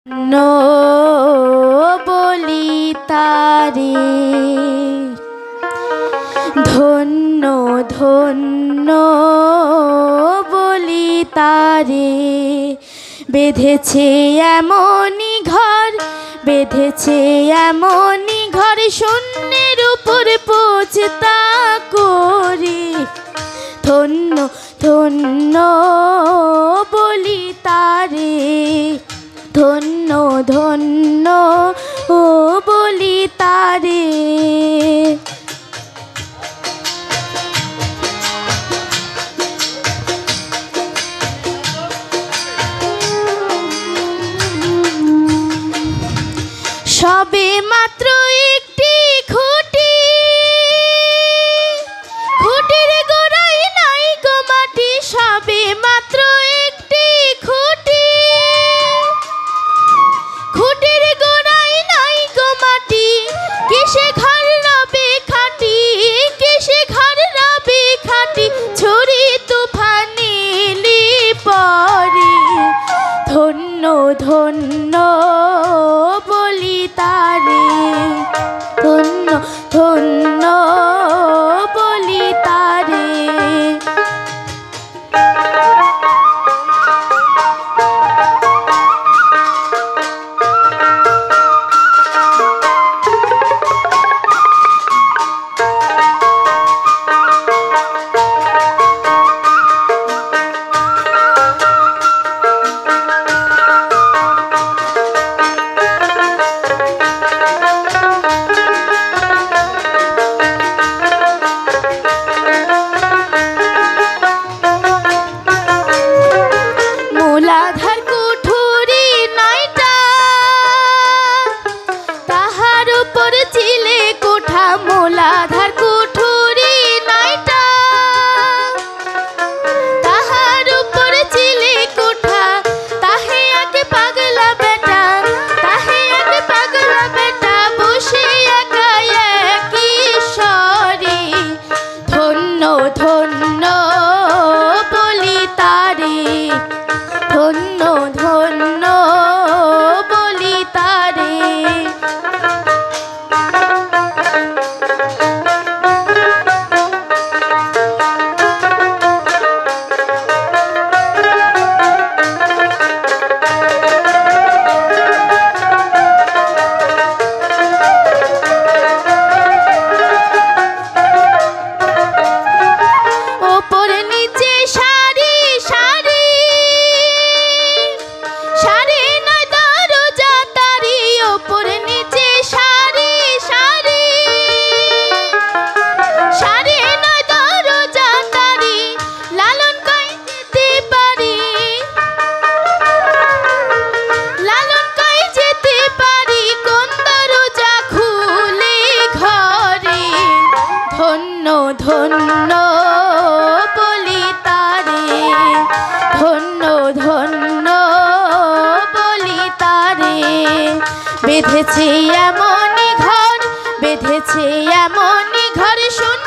no বলি তারে ধন্য ধন্য বলি তারে বেঁধেছে এমনই ঘর বেঁধেছে এমনই ঘর শূন্যের উপর পোঁছতা করে ধন্য ধন্য বলি তারে ধন্য ধন্য ও বলি তারে সবে মাত্র একটি খুঁটি খুঁটির গোড়ায় নাই গো মাটি সবে মাত্র একটি খুঁটি খুঁটির গোড়ায় নাই গো মাটি কিসে ঘর রবে খাটি কিসে ঘর রবে খাটি ছুরি তুফানে এলে পরে ধন্য ধন্য বলি তারে ধন্য ধন্য বলি তারে মূলাধার কুঠুরি নাইটা তাহার উপর চিলে কোঠা মূলাধার কুঠুরি নাইটা তাহার উপর চিলে কোঠা তাহে আগে পাগলা বেটা তাহে আগে পাগলা বেটা বসে একা একই স্বরে ধন্য ধন্য বলি তারে ধন্য ধন্য বলি তারে ওপরে নিচে সারি সারি সারি নয় দরজা তারি ওপরে নিচে সারি সারি সারি নয় দরজা তারি লালন কই যেতে পারি লালন কই যেতে পারি কোন দরজা খুলে ঘরে ধন্য ধন্য বলি তারে ধন্য ধন্য বলি তারে বেঁধেছে এমনই ঘর বেঁধেছে এমনই ঘর শুন